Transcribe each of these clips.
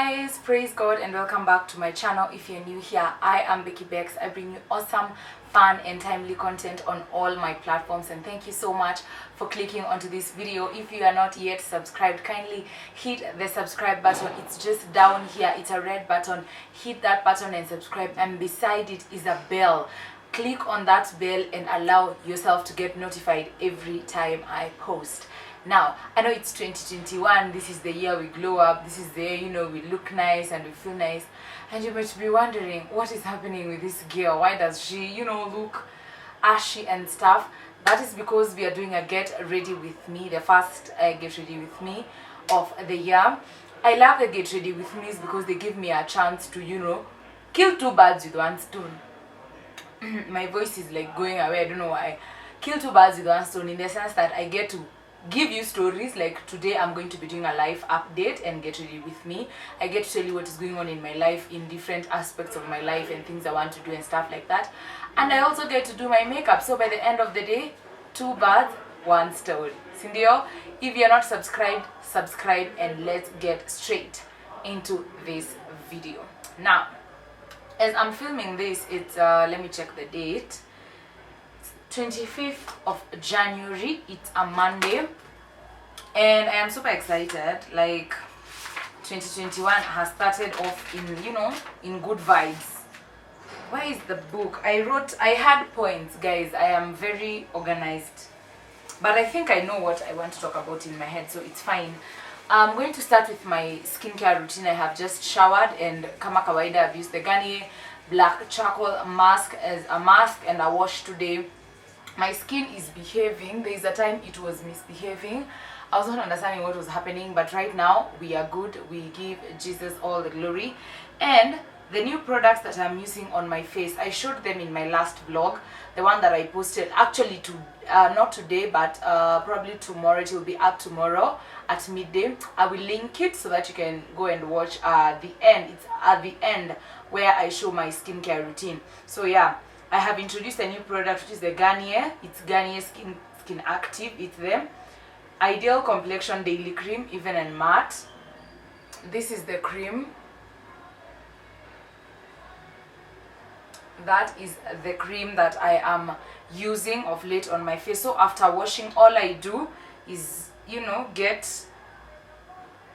guys, praise God and welcome back to my channel. If you're new here, I am Beckybecks. I bring you awesome, fun and timely content on all my platforms, and thank you so much for clicking onto this video. If you are not yet subscribed, kindly hit the subscribe button. It's just down here, it's a red button. Hit that button and subscribe, and beside it is a bell. Click on that bell and allow yourself to get notified every time I post. Now, I know it's 2021, this is the year we glow up, this is the year, we look nice and we feel nice. And you might be wondering, what is happening with this girl? Why does she, look ashy and stuff? That is because we are doing a get ready with me, the first get ready with me of the year. I love the get ready with me's because they give me a chance to, kill two birds with one stone. My voice is like going away, I don't know why. Kill two birds with one stone in the sense that I get to give you stories. Like today I'm going to be doing a life update and get ready with me. I get to tell you what is going on in my life, in different aspects of my life and things I want to do and stuff like that. And I also get to do my makeup. So by the end of the day, two birds, one stone. Sindio? If you're not subscribed, subscribe and let's get straight into this video. Now, as I'm filming this, it's let me check the date. 25th of January, it's a Monday, and I am super excited. Like 2021 has started off in good vibes. Where is the book? I had points, guys. I am very organized, but I think I know what I want to talk about in my head, so it's fine. I'm going to start with my skincare routine. I have just showered, and kama kawaida I've used the Garnier black charcoal mask as a mask and a wash today. My skin is behaving. There is a time it was misbehaving. I was not understanding what was happening, but right now we are good. We give Jesus all the glory. And the new products that I'm using on my face, I showed them in my last vlog, the one that I posted actually not today, but probably tomorrow. It will be up tomorrow at midday. I will link it so that you can go and watch the end. It's at the end where I show my skincare routine. So yeah, I have introduced a new product, which is the Garnier. It's Garnier Skin Active. It's the Ideal Complexion Daily Cream, even and matte. This is the cream. That is the cream that I am using of late on my face. So after washing, all I do is, get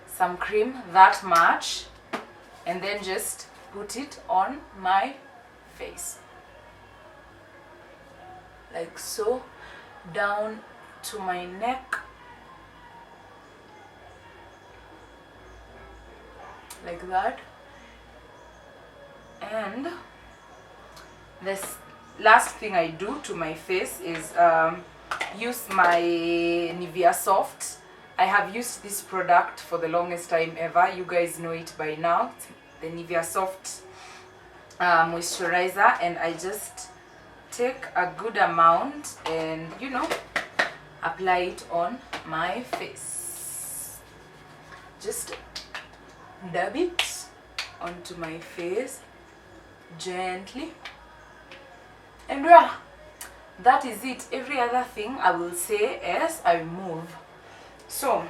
some cream that much and then just put it on my face. Like so, down to my neck, like that. And this last thing I do to my face is use my Nivea Soft. I have used this product for the longest time ever. You guys know it by now. It's the Nivea Soft moisturizer, and I just take a good amount and apply it on my face. Just dab it onto my face gently, and yeah, that is it. Every other thing I will say as I move. So,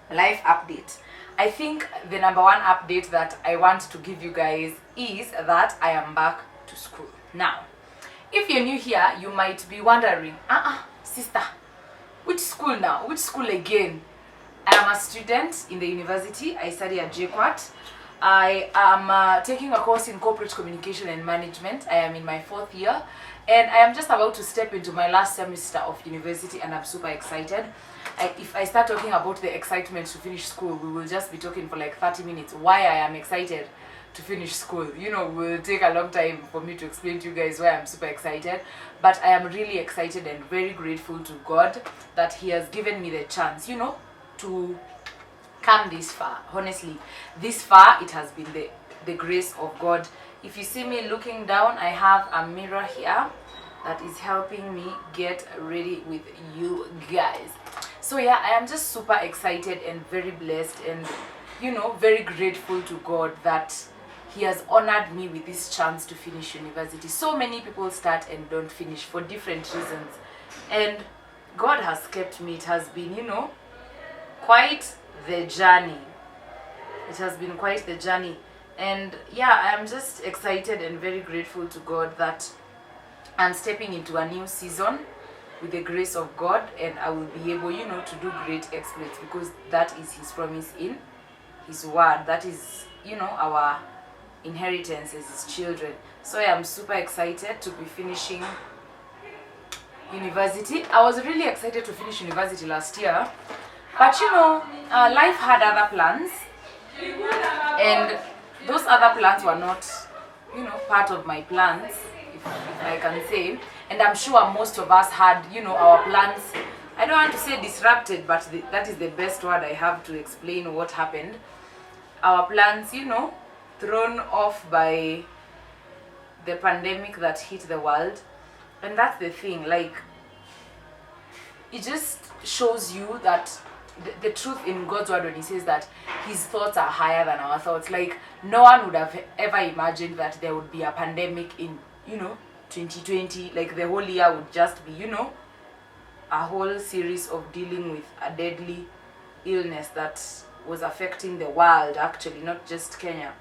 life update. I think the number one update that I want to give you guys is that I am back to school. Now, if you're new here, you might be wondering, sister, which school now? Which school again? I am a student in the university. I study at GRWM. I am taking a course in corporate communication and management. I am in my 4th year, and I am just about to step into my last semester of university, and I'm super excited. If I start talking about the excitement to finish school, we will just be talking for like 30 minutes. Why I am excited to finish school, will take a long time for me to explain to you guys why I'm super excited, but I am really excited and very grateful to God that He has given me the chance, to come this far. Honestly, this far it has been the grace of God. If you see me looking down, I have a mirror here that is helping me get ready with you guys. So yeah, I am just super excited and very blessed and very grateful to God that He has honored me with this chance to finish university. So many people start and don't finish for different reasons, and God has kept me. It has been, quite the journey. it has been quite the journey. And yeah, I'm just excited and very grateful to God that I'm stepping into a new season with the grace of God, and I will be able, to do great exploits, because that is His promise in His word. That is, our inheritance as His children. So I am super excited to be finishing university. I was really excited to finish university last year, but life had other plans, and those other plans were not, part of my plans, if I can say. And I'm sure most of us had, our plans, I don't want to say disrupted, but that is the best word I have to explain what happened. Our plans, thrown off by the pandemic that hit the world. And that's the thing, like, it just shows you that the truth in God's word, when He says that His thoughts are higher than our thoughts. Like, no one would have ever imagined that there would be a pandemic in 2020. Like, the whole year would just be a whole series of dealing with a deadly illness that was affecting the world, actually, not just Kenya.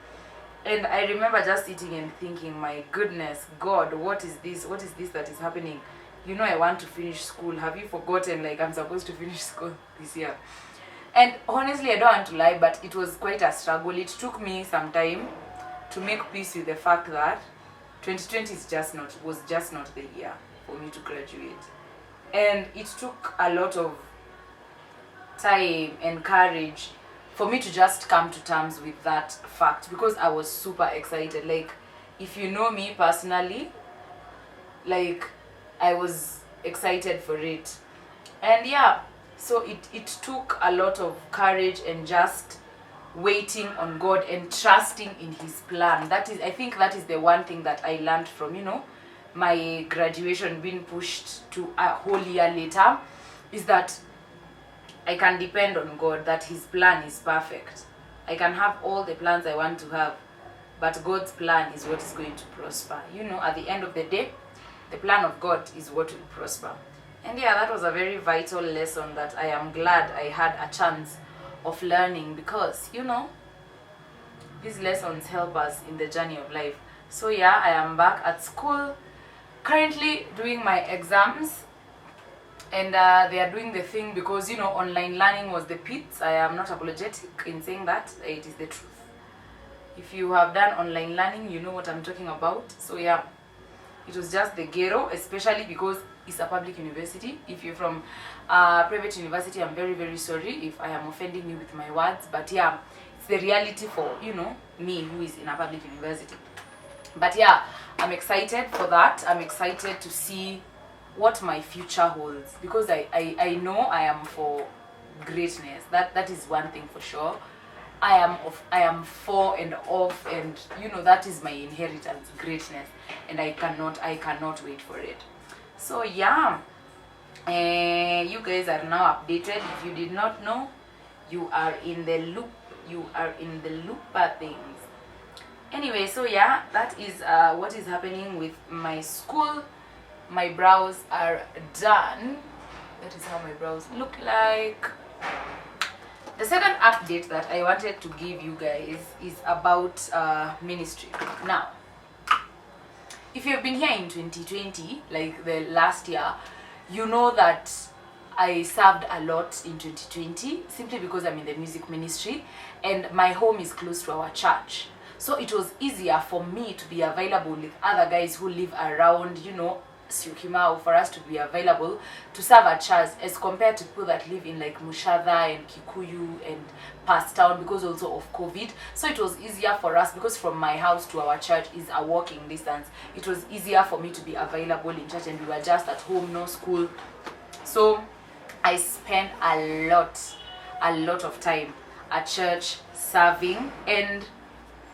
And I remember just sitting and thinking, my goodness, God, what is this that is happening? I want to finish school. Have you forgotten, like, I'm supposed to finish school this year? And honestly, I don't want to lie, but it was quite a struggle. It took me some time to make peace with the fact that 2020 was just not the year for me to graduate. And it took a lot of time and courage for me to just come to terms with that fact, because I was super excited. Like, if you know me personally, like, I was excited for it. And yeah, so it took a lot of courage and just waiting on God and trusting in His plan. I think that is the one thing that I learned from, my graduation being pushed to a whole year later, is that I can depend on God, that His plan is perfect. I can have all the plans I want to have, but God's plan is what is going to prosper. At the end of the day, the plan of God is what will prosper. And yeah, that was a very vital lesson that I am glad I had a chance of learning, because, these lessons help us in the journey of life. So yeah, I am back at school, currently doing my exams. And they are doing the thing because, online learning was the pits. I am not apologetic in saying that. It is the truth. If you have done online learning, you know what I'm talking about. So yeah, it was just the ghetto, especially because it's a public university. If you're from a private university, I'm very, very sorry if I am offending you with my words. But yeah, it's the reality for, me who is in a public university. But yeah, I'm excited for that. I'm excited to see what my future holds, because I know I am for greatness. That is one thing for sure. I am for and of, and that is my inheritance, greatness, and I cannot wait for it. So yeah, you guys are now updated. If you did not know, you are in the loop. You are in the loop of things. Anyway, so yeah, that is what is happening with my school. My brows are done. That is how my brows look like. The second update that I wanted to give you guys is about ministry. Now, if you've been here in 2020, like the last year, you know that I served a lot in 2020 simply because I'm in the music ministry and my home is close to our church. So it was easier for me to be available with other guys who live around, Syokimau, for us to be available to serve at church, as compared to people that live in like Mushadha and Kikuyu and past town, because also of COVID. So it was easier for us, because from my house to our church is a walking distance. It was easier for me to be available in church, and we were just at home, no school. So I spent a lot of time at church serving, and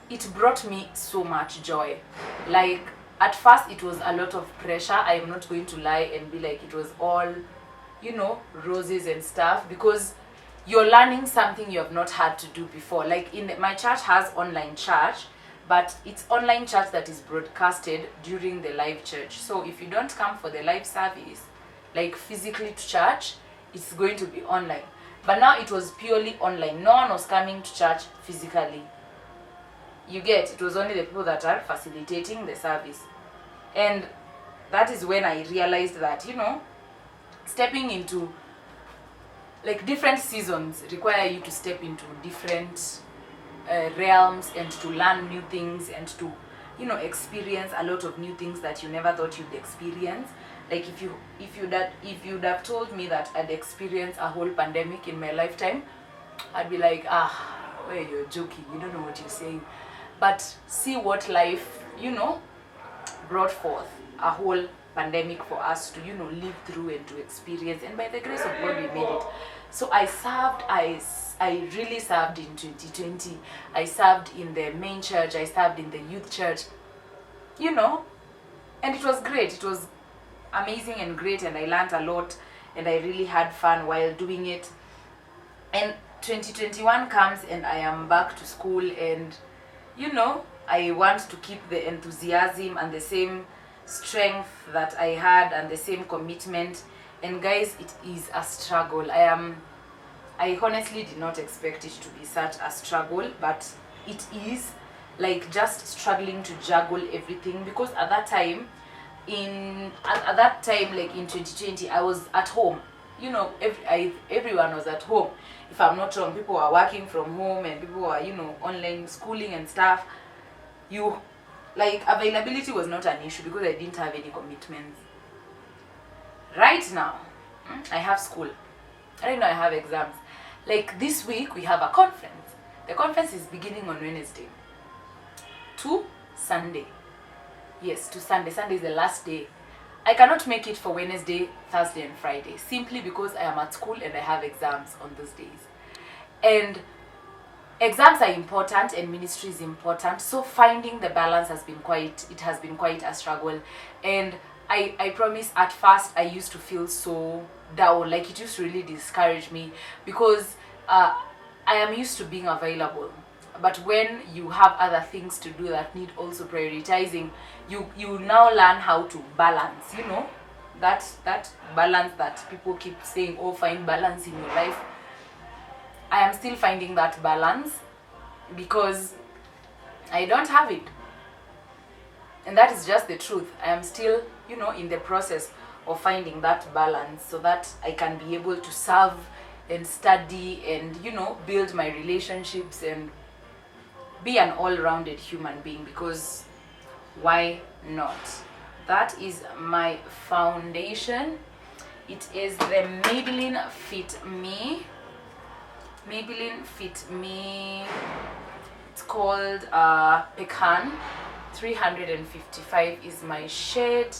it brought me so much joy. Like, at first it was a lot of pressure. I am not going to lie and be like it was all, roses and stuff, because you're learning something you have not had to do before. Like, my church has online church, but it's online church that is broadcasted during the live church. So if you don't come for the live service, like physically to church, it's going to be online. But now it was purely online. No one was coming to church physically. You get, it was only the people that are facilitating the service. And that is when I realized that, you know, stepping into, like, different seasons require you to step into different realms and to learn new things and to, you know, experience a lot of new things that you never thought you'd experience. Like, if you'd have told me that I'd experience a whole pandemic in my lifetime, I'd be like, well, you're joking, you don't know what you're saying. But see what life, you know, brought forth a whole pandemic for us to, you know, live through and to experience, and by the grace of God we made it. So I really served in 2020. I served in the main church, I served in the youth church, you know, and it was great. It was amazing and great, and I learned a lot, and I really had fun while doing it. And 2021 comes and I am back to school, and, you know, I want to keep the enthusiasm and the same strength that I had and the same commitment. And guys, it is a struggle. I honestly did not expect it to be such a struggle, but it is, like, just struggling to juggle everything, because at that time, like in 2020, I was at home. You know, everyone was at home. If I'm not wrong, people were working from home and people were, you know, online schooling and stuff. Like, availability was not an issue because I didn't have any commitments. Right now, I have school. Right now I have exams. Like, this week we have a conference. The conference is beginning on Wednesday to Sunday. Yes, to Sunday. Sunday is the last day. I cannot make it for Wednesday, Thursday and Friday, simply because I am at school and I have exams on those days. And exams are important and ministry is important, so finding the balance has been quite a struggle. And I promise, at first I used to feel so down, like it used to really discourage me, because I am used to being available. But when you have other things to do that need also prioritizing, you now learn how to balance, you know, that balance that people keep saying, oh, find balance in your life. I am still finding that balance because I don't have it. And that is just the truth. I am still, you know, in the process of finding that balance so that I can be able to serve and study and, you know, build my relationships and be an all-rounded human being, because why not? That is my foundation. It is the Maybelline Fit Me. Maybelline Fit Me. It's called Pecan. 355 is my shade.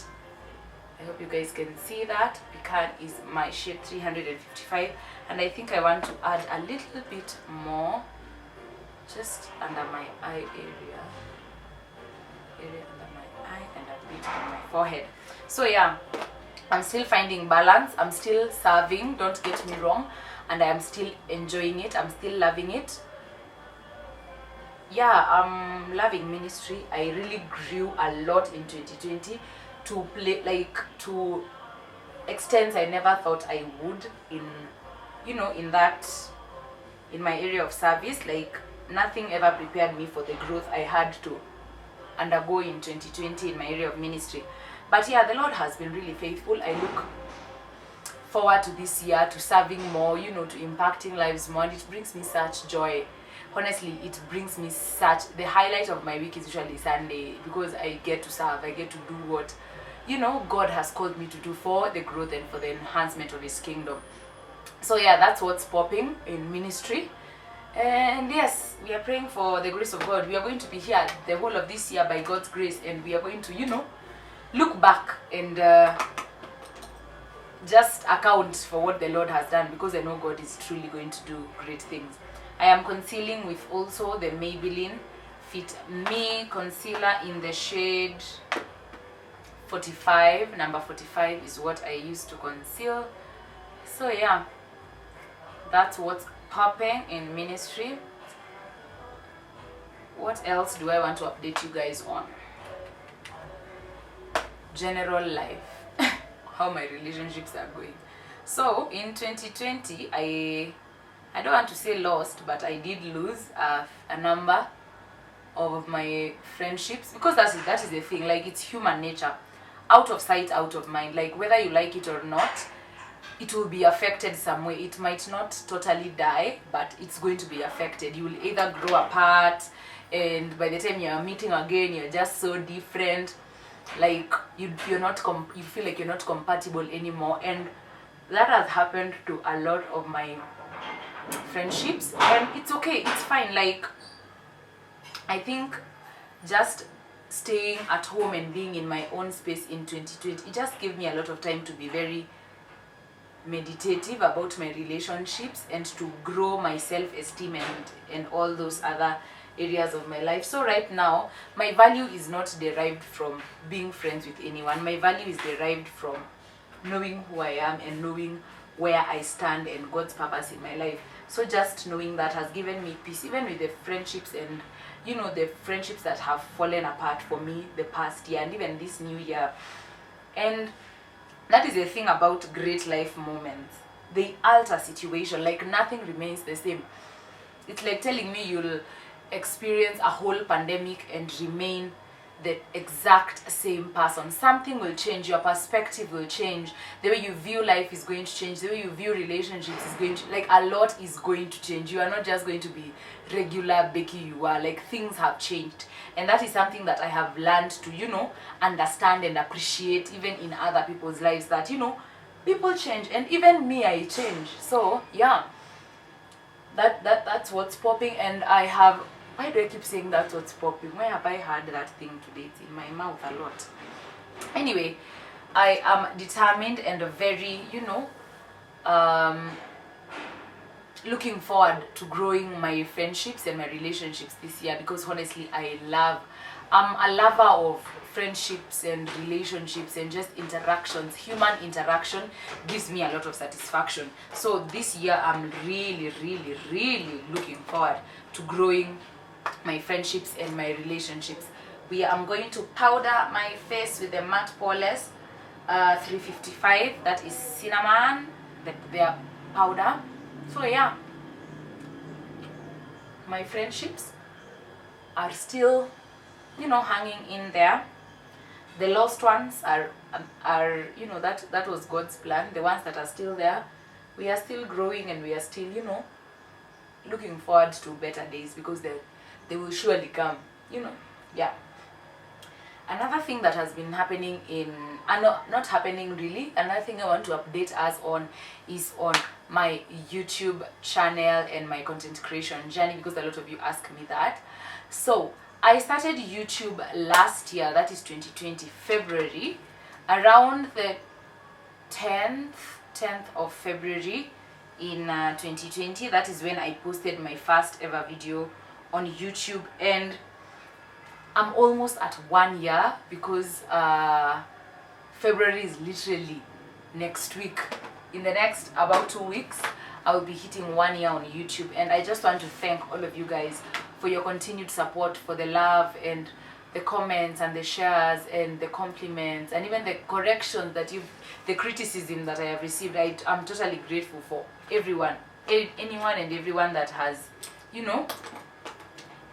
I hope you guys can see that. Pecan is my shade 355, and I think I want to add a little bit more just under my eye area under my eye, and a bit on my forehead. So yeah, I'm still finding balance. I'm still serving, don't get me wrong, and I am still enjoying it. I'm still loving it. Yeah, I'm loving ministry. I really grew a lot in 2020 to play, like, to extents I never thought I would in, you know, in my area of service. Like, nothing ever prepared me for the growth I had to undergo in 2020 in my area of ministry. But yeah, the Lord has been really faithful. I look forward to this year, to serving more, you know, to impacting lives more, and it brings me such joy. Honestly, it brings me such, the highlight of my week is usually Sunday, because I get to serve, I get to do what, you know, God has called me to do for the growth and for the enhancement of His kingdom. So yeah, that's what's popping in ministry. And yes, we are praying for the grace of God. We are going to be here the whole of this year by God's grace, and we are going to, you know, look back and just account for what the Lord has done, because I know God is truly going to do great things. I am concealing with also the Maybelline Fit Me concealer in the shade 45. Number 45 is what I use to conceal. So yeah, that's what's popping in ministry. What else do I want to update you guys on? General life. How my relationships are going. So in 2020, I don't want to say lost, but I did lose a number of my friendships, because that is the thing. Like, it's human nature. Out of sight, out of mind. Like, whether you like it or not, it will be affected some way. It might not totally die, but it's going to be affected. You will either grow apart, and by the time you're meeting again, you're just so different. Like, you're not you feel like you're not compatible anymore. And that has happened to a lot of my friendships, and it's okay, it's fine. Like, I think just staying at home and being in my own space in 2020, it just gave me a lot of time to be very meditative about my relationships and to grow my self-esteem and all those other areas of my life. So right now, my value is not derived from being friends with anyone. My value is derived from knowing who I am and knowing where I stand and God's purpose in my life. So just knowing that has given me peace, even with the friendships and, you know, the friendships that have fallen apart for me the past year and even this new year. And that is the thing about great life moments. They alter situation. Like, nothing remains the same. It's like telling me you'll experience a whole pandemic and remain the exact same person. Something will change. Your perspective will change. The way you view life is going to change. The way you view relationships is going to, like, a lot is going to change. You are not just going to be regular Becky you are. Like, things have changed. And that is something that I have learned to, you know, understand and appreciate, even in other people's lives, that, you know, people change, and even me, I change. So yeah, that's what's popping. And I have, why do I keep saying that's what's popping? Why have I heard that thing today? It's in my mouth a lot. Anyway, I am determined and very, you know, looking forward to growing my friendships and my relationships this year, because honestly, I'm a lover of friendships and relationships and just interactions. Human interaction gives me a lot of satisfaction. So this year, I'm really, really, really looking forward to growing my friendships and my relationships. I'm going to powder my face with the matte polish 355. That is cinnamon, their powder. So yeah, my friendships are still, you know, hanging in there. The lost ones are you know, that was God's plan. The ones that are still there, we are still growing, and we are still, you know, looking forward to better days, because they will surely come, you know. Yeah. Another thing that has been happening not happening really, another thing I want to update us on is on my YouTube channel and my content creation journey, because a lot of you ask me that. So I started YouTube last year, that is 2020, February, around the 10th of February in 2020. That is when I posted my first ever video on YouTube, and I'm almost at 1 year, because February is literally next week. In the next about 2 weeks, I will be hitting 1 year on YouTube. And I just want to thank all of you guys for your continued support, for the love and the comments and the shares and the compliments and even the corrections that the criticism that I have received. I'm totally grateful for everyone, anyone and everyone that has, you know,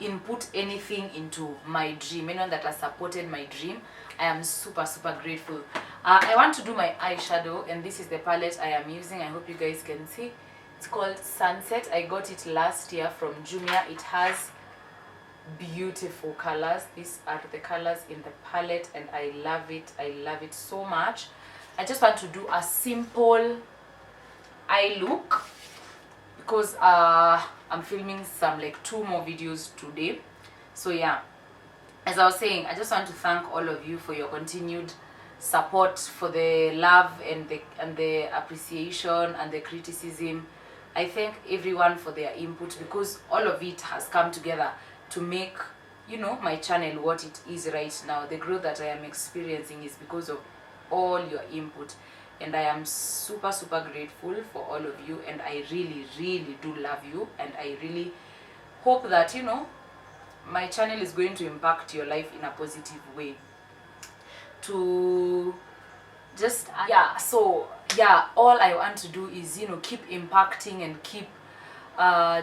input anything into my dream, anyone that has supported my dream. I am super grateful. I want to do my eyeshadow, and this is the palette I am using. I hope you guys can see. It's called Sunset. I got it last year from Jumia. It has beautiful colors. These are the colors in the palette, and I love it. I love it so much. I just want to do a simple eye look, because I'm filming some like 2 more videos today. So yeah, as I was saying, I just want to thank all of you for your continued support, for the love and the appreciation and the criticism. I thank everyone for their input, because all of it has come together to make, you know, my channel what it is right now. The growth that I am experiencing is because of all your input, and I am super grateful for all of you, and I really do love you, and I really hope that, you know, my channel is going to impact your life in a positive way. To just yeah, so yeah, all I want to do is, you know, keep impacting and keep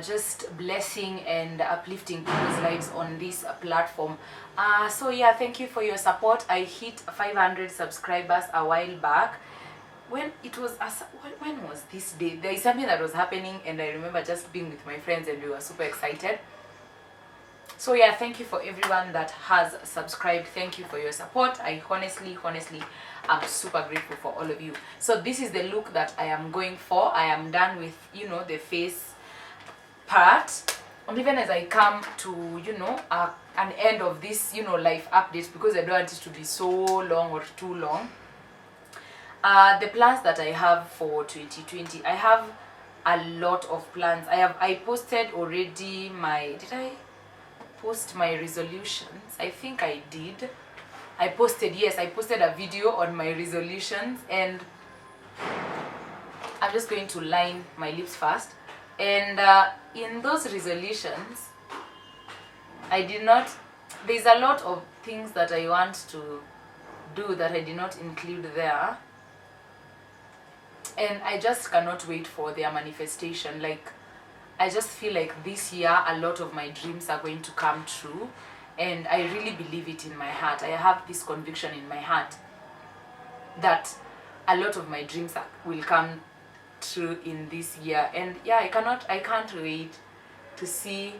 just blessing and uplifting people's lives on this platform. So yeah, thank you for your support. I hit 500 subscribers a while back. When it was when was this day? There is something that was happening, and I remember just being with my friends and we were super excited. So yeah, thank you for everyone that has subscribed. Thank you for your support. I honestly I'm super grateful for all of you. So this is the look that I am going for. I am done with, you know, the face part, and even as I come to, you know, an end of this, you know, life update, because I don't want it to be so long or too long. The plans that I have for 2020, I have a lot of plans. I posted already my, did I post my resolutions? I think I did. I posted a video on my resolutions, and I'm just going to line my lips first. And in those resolutions, there's a lot of things that I want to do that I did not include there, and I just cannot wait for their manifestation. Like, I just feel like this year a lot of my dreams are going to come true, and I really believe it in my heart. I have this conviction in my heart that a lot of my dreams will come true in this year. And yeah, I can't wait to see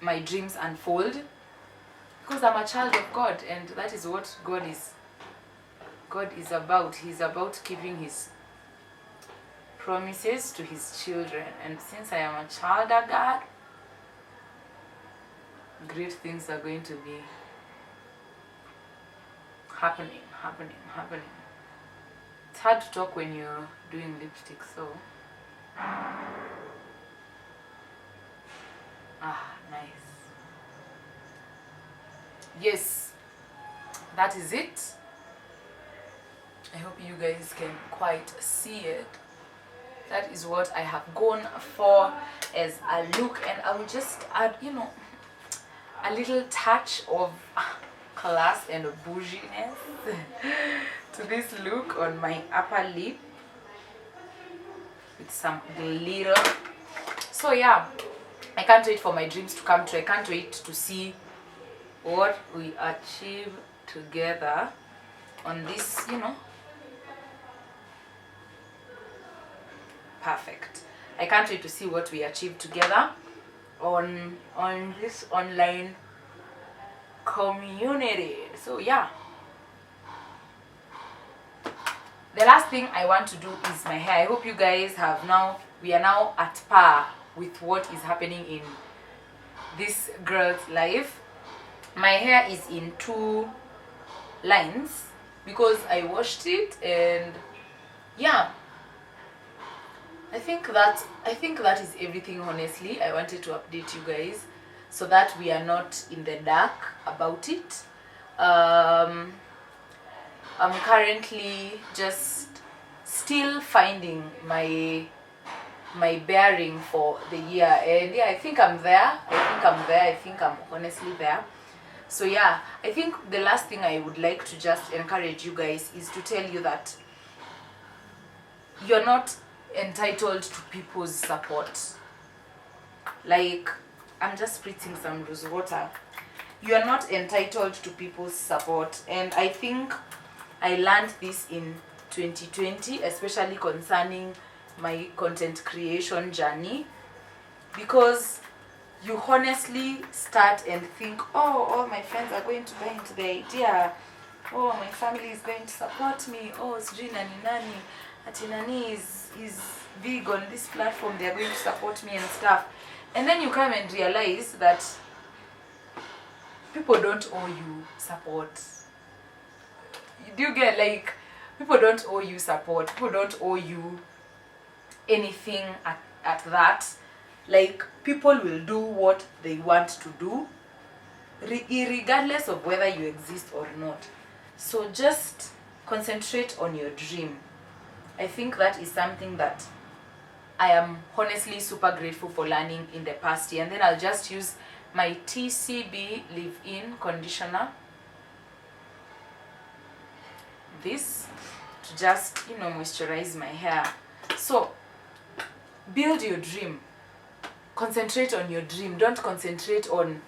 my dreams unfold, because I'm a child of God, and that is what God is about. He's about keeping his promises to his children, and since I am a child of God, great things are going to be happening. It's hard to talk when you're doing lipstick, so nice. Yes, that is it. I hope you guys can quite see it. That is what I have gone for as a look, and I will just add, you know, a little touch of class and bouginess to this look on my upper lip with some glitter. So yeah, I can't wait for my dreams to come true. I can't wait to see what we achieve together on this, you know. Perfect. I can't wait to see what we achieve together on this online community. So yeah, the last thing I want to do is my hair. I hope you guys we are now at par with what is happening in this girl's life. My hair is in 2 lines because I washed it, and yeah, I think that is everything. Honestly, I wanted to update you guys so that we are not in the dark about it. I'm currently just still finding my bearing for the year, and yeah, I think I'm there. I think I'm honestly there. So yeah, I think the last thing I would like to just encourage you guys is to tell you that you're not entitled to people's support. Like, I'm just spritzing some rose water. You are not entitled to people's support, and I think I learned this in 2020, especially concerning my content creation journey, because you honestly start and think, oh, all my friends are going to buy into the idea, oh, my family is going to support me, oh, sijui nani ati nani is big on this platform, they are going to support me and stuff. And then you come and realize that people don't owe you support. Do you get, like, people don't owe you support, people don't owe you anything at that. Like, people will do what they want to do regardless of whether you exist or not. So just concentrate on your dream. I think that is something that I am honestly super grateful for learning in the past year. And then I'll just use my TCB leave-in conditioner, this, to just, you know, moisturize my hair. So build your dream. Concentrate on your dream. Don't concentrate on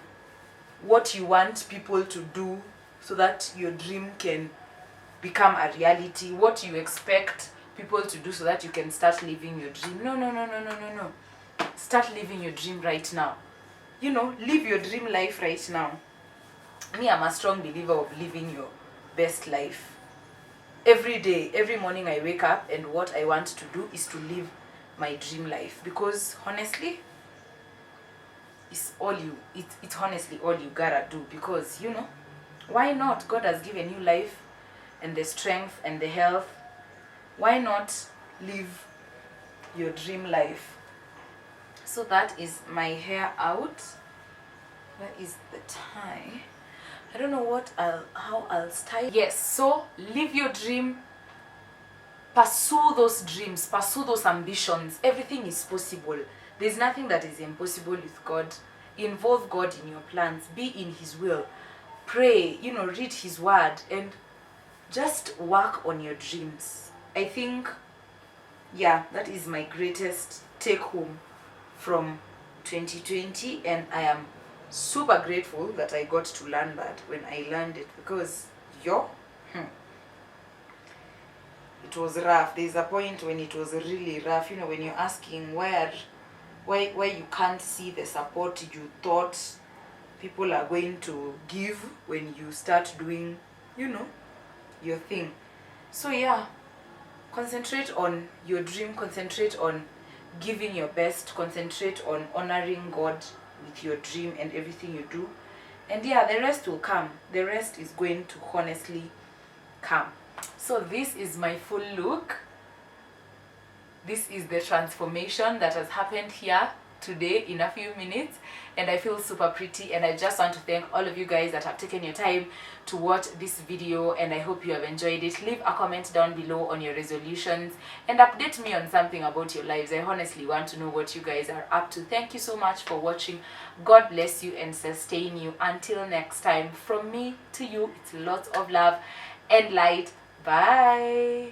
what you want people to do so that your dream can become a reality, what you expect people to do so that you can start living your dream. No. Start living your dream right now. Live your dream life right now. Me, I'm a strong believer of living your best life. Every day, every morning I wake up, and what I want to do is to live my dream life, because honestly, it's honestly all you gotta do, because why not? God has given you life and the strength and the health. Why not live your dream life? So that is my hair out. Where is the tie? I don't know how I'll style. Yes, so live your dream. Pursue those dreams, pursue those ambitions. Everything is possible. There's nothing that is impossible with God. Involve God in your plans. Be in His will. Pray, read His word, and just work on your dreams. I think, yeah, that is my greatest take home from 2020, and I am super grateful that I got to learn that when I learned it, because it was rough. There's a point when it was really rough, when you're asking why you can't see the support you thought people are going to give when you start doing your thing. So yeah, concentrate on your dream, concentrate on giving your best, concentrate on honoring God with your dream and everything you do, and yeah, the rest will come. The rest is going to honestly come. So this is my full look. This is the transformation that has happened here today in a few minutes, and I feel super pretty, and I just want to thank all of you guys that have taken your time to watch this video, and I hope you have enjoyed it. Leave a comment down below on your resolutions and update me on something about your lives. I honestly want to know what you guys are up to. Thank you so much for watching. God bless you and sustain you. Until next time, from me to you, it's lots of love and light. Bye.